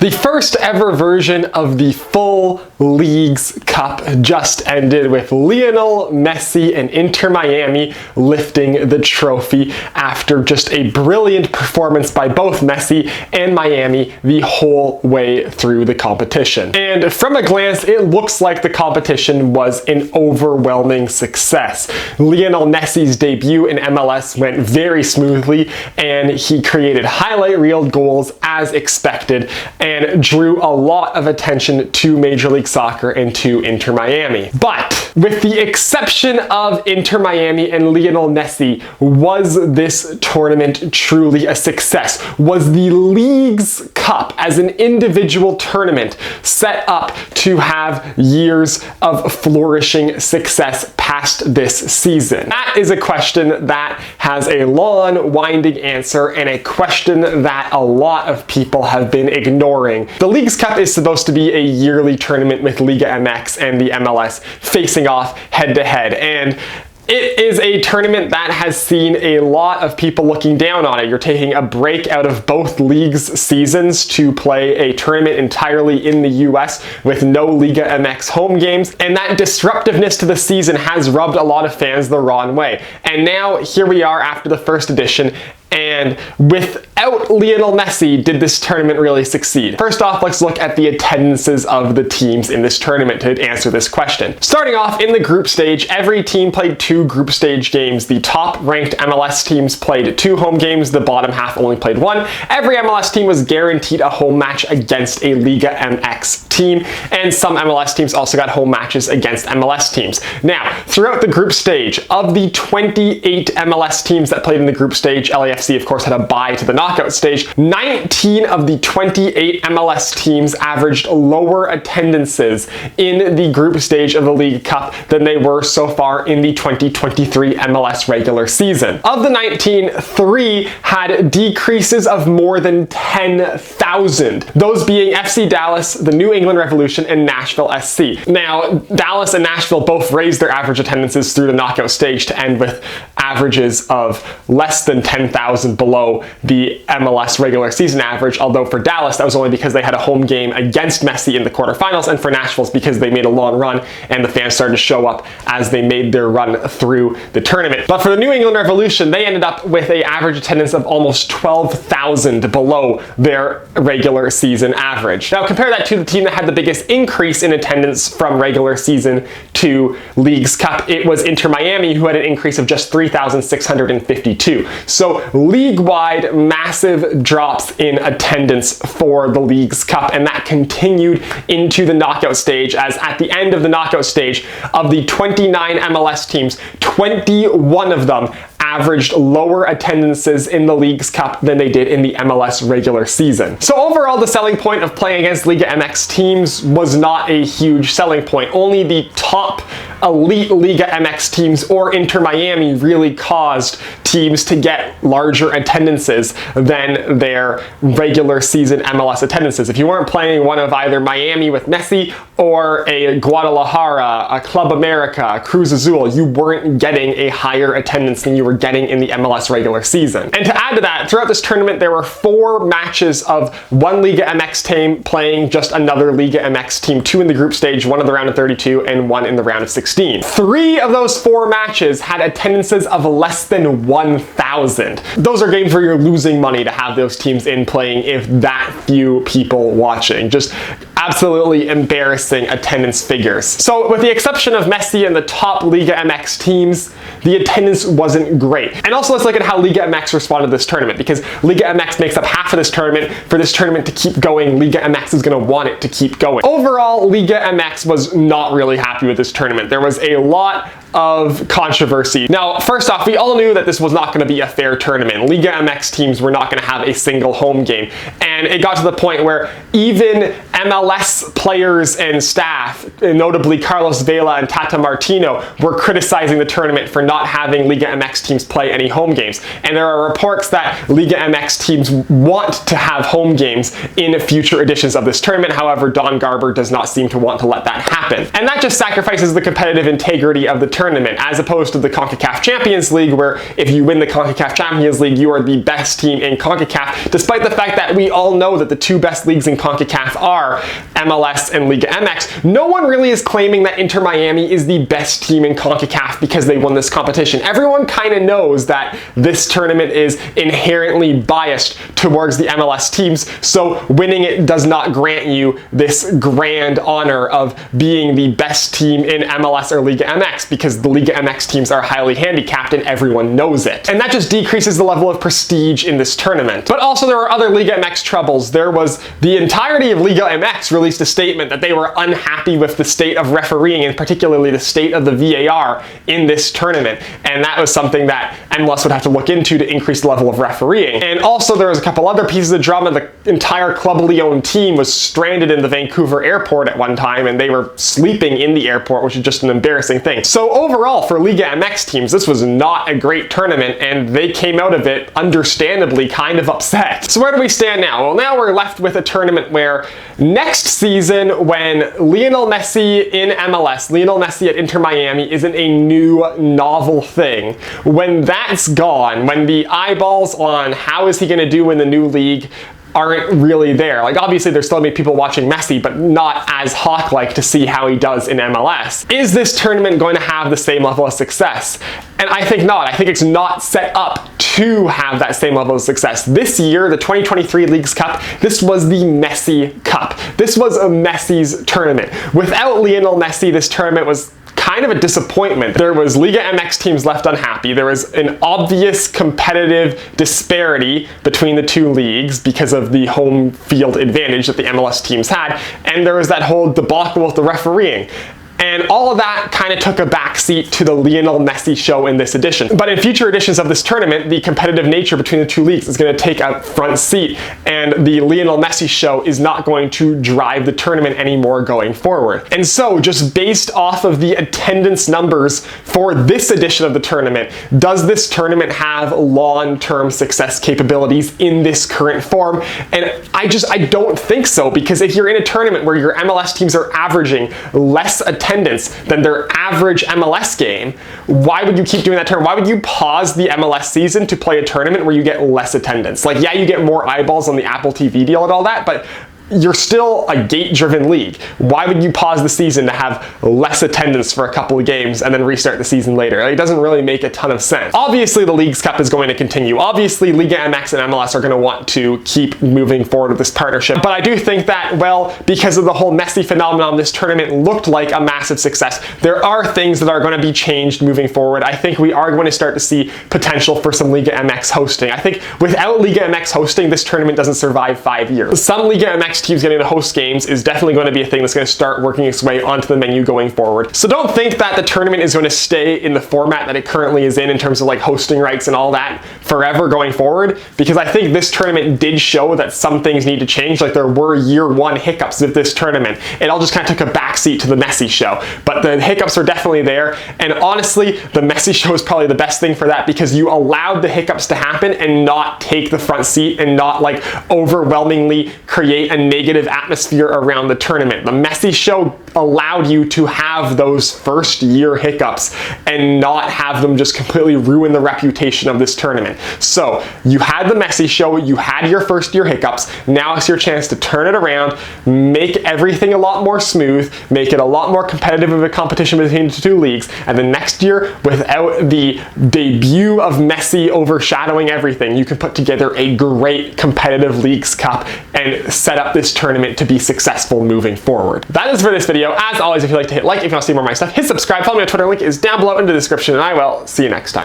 The first ever version of the full Leagues Cup just ended with Lionel Messi and InterMiami lifting the trophy after just a brilliant performance by both Messi and Miami the whole way through the competition. And from a glance, it looks like the competition was an overwhelming success. Lionel Messi's debut in MLS went very smoothly, and he created highlight reel goals as expected, and drew a lot of attention to Major League Soccer and to InterMiami. But with the exception of InterMiami and Lionel Messi, was this tournament truly a success? Was the Leagues Cup as an individual tournament set up to have years of flourishing success past this season? That is a question that has a long, winding answer, and a question that a lot of people have been ignoring. The Leagues Cup is supposed to be a yearly tournament with Liga MX and the MLS facing off head-to-head, and it is a tournament that has seen a lot of people looking down on it. You're taking a break out of both leagues' seasons to play a tournament entirely in the US with no Liga MX home games, and that disruptiveness to the season has rubbed a lot of fans the wrong way. And now here we are after the first edition, and without Lionel Messi, did this tournament really succeed? First off, let's look at the attendances of the teams in this tournament to answer this question. Starting off in the group stage, every team played 2 group stage games. The top-ranked MLS teams played 2 home games, the bottom half only played 1. Every MLS team was guaranteed a home match against a Liga MX team, and some MLS teams also got home matches against MLS teams. Now, throughout the group stage, of the 28 MLS teams that played in the group stage, LAFC of course had a bye to the knockout stage. 19 of the 28 MLS teams averaged lower attendances in the group stage of the League Cup than they were so far in the 2023 MLS regular season. Of the 19, 3 had decreases of more than 10,000. Those being FC Dallas, the New England Revolution, and Nashville SC. Now, Dallas and Nashville both raised their average attendances through the knockout stage to end with averages of less than 10,000 below the MLS regular season average, although for Dallas that was only because they had a home game against Messi in the quarterfinals, and for Nashville's because they made a long run and the fans started to show up as they made their run through the tournament. But for the New England Revolution, they ended up with an average attendance of almost 12,000 below their regular season average. Now compare that to the team that had the biggest increase in attendance from regular season to Leagues Cup. It was InterMiami, who had an increase of just 3,652. So league-wide massive drops in attendance for the Leagues Cup, and that continued into the knockout stage, as at the end of the knockout stage, of the 29 MLS teams, 21 of them averaged lower attendances in the Leagues Cup than they did in the MLS regular season. So overall, the selling point of playing against Liga MX teams was not a huge selling point. Only the top elite Liga MX teams or InterMiami really caused teams to get larger attendances than their regular season MLS attendances. If you weren't playing one of either Miami with Messi or a Guadalajara, a Club America, a Cruz Azul, you weren't getting a higher attendance than you were getting in the MLS regular season. And to add to that, throughout this tournament, there were 4 matches of one Liga MX team playing just another Liga MX team, 2 in the group stage, 1 in the round of 32, and 1 in the round of 16. 3 of those 4 matches had attendances of less than 1,000. Those are games where you're losing money to have those teams in playing if that few people watching. Just absolutely embarrassing attendance figures. So with the exception of Messi and the top Liga MX teams, the attendance wasn't great. And also let's look at how Liga MX responded to this tournament, because Liga MX makes up half of this tournament. For this tournament to keep going, Liga MX is going to want it to keep going. Overall, Liga MX was not really happy with this tournament. There was a lot of controversy. Now, first off, we all knew that this was not going to be a fair tournament. Liga MX teams were not going to have a single home game, and it got to the point where even MLS players and staff, notably Carlos Vela and Tata Martino, were criticizing the tournament for not having Liga MX teams play any home games. And there are reports that Liga MX teams want to have home games in future editions of this tournament. However, Don Garber does not seem to want to let that happen. And that just sacrifices the competitive integrity of the tournament, as opposed to the CONCACAF Champions League, where if you win the CONCACAF Champions League, you are the best team in CONCACAF, despite the fact that we all know that the two best leagues in CONCACAF are MLS and Liga MX. No one really is claiming that InterMiami is the best team in CONCACAF because they won this competition. Everyone kind of knows that this tournament is inherently biased towards the MLS teams, so winning it does not grant you this grand honor of being the best team in MLS or Liga MX, because the Liga MX teams are highly handicapped and everyone knows it. And that just decreases the level of prestige in this tournament. But also there are other Liga MX troubles. There was the entirety of Liga MX released a statement that they were unhappy with the state of refereeing, and particularly the state of the VAR in this tournament. And that was something that MLS would have to look into to increase the level of refereeing. And also there was a couple other pieces of drama. The entire Club Leon team was stranded in the Vancouver airport at one time, and they were sleeping in the airport, which is just an embarrassing thing. So overall, for Liga MX teams, this was not a great tournament, and they came out of it understandably kind of upset. So where do we stand now? Well, now we're left with a tournament where next season, when Lionel Messi in MLS, Lionel Messi at InterMiami isn't a new novel thing. When that's gone, when the eyeballs on how is he going to do in the new league aren't really there. Like, obviously there's still gonna be people watching Messi, but not as hawk-like to see how he does in MLS. Is this tournament going to have the same level of success? And I think not. I think it's not set up to have that same level of success. This year, the 2023 Leagues Cup, this was the Messi Cup. This was a Messi's tournament. Without Lionel Messi, this tournament was kind of a disappointment. There was Liga MX teams left unhappy. There was an obvious competitive disparity between the two leagues because of the home field advantage that the MLS teams had, and there was that whole debacle with the refereeing. And all of that kind of took a backseat to the Lionel Messi show in this edition. But in future editions of this tournament, the competitive nature between the two leagues is going to take a front seat, and the Lionel Messi show is not going to drive the tournament anymore going forward. And so, just based off of the attendance numbers for this edition of the tournament, does this tournament have long-term success capabilities in this current form? And I don't think so, because if you're in a tournament where your MLS teams are averaging less attendance than their average MLS game, why would you keep doing that tournament? Why would you pause the MLS season to play a tournament where you get less attendance? Like, yeah, you get more eyeballs on the Apple TV deal and all that, but you're still a gate-driven league. Why would you pause the season to have less attendance for a couple of games and then restart the season later? It doesn't really make a ton of sense. Obviously, the Leagues Cup is going to continue. Obviously, Liga MX and MLS are going to want to keep moving forward with this partnership. But I do think that, well, because of the whole Messi phenomenon, this tournament looked like a massive success. There are things that are going to be changed moving forward. I think we are going to start to see potential for some Liga MX hosting. I think without Liga MX hosting, this tournament doesn't survive 5 years. Some Liga MX teams getting to host games is definitely going to be a thing that's going to start working its way onto the menu going forward. So don't think that the tournament is going to stay in the format that it currently is in terms of like hosting rights and all that forever going forward, because I think this tournament did show that some things need to change. Like, there were year one hiccups with this tournament. It all just kind of took a backseat to the Messi show, but the hiccups are definitely there. And honestly, the Messi show is probably the best thing for that, because you allowed the hiccups to happen and not take the front seat and not like overwhelmingly create a negative atmosphere around the tournament. The Messi show allowed you to have those first year hiccups and not have them just completely ruin the reputation of this tournament. So you had the Messi show, you had your first year hiccups, now it's your chance to turn it around, make everything a lot more smooth, make it a lot more competitive of a competition between the two leagues, and then next year, without the debut of Messi overshadowing everything, you can put together a great competitive Leagues Cup and set up this tournament to be successful moving forward. That is for this video. As always, if you'd like to hit like, if you want to see more of my stuff, hit subscribe, follow me on Twitter, link is down below in the description, and I will see you next time.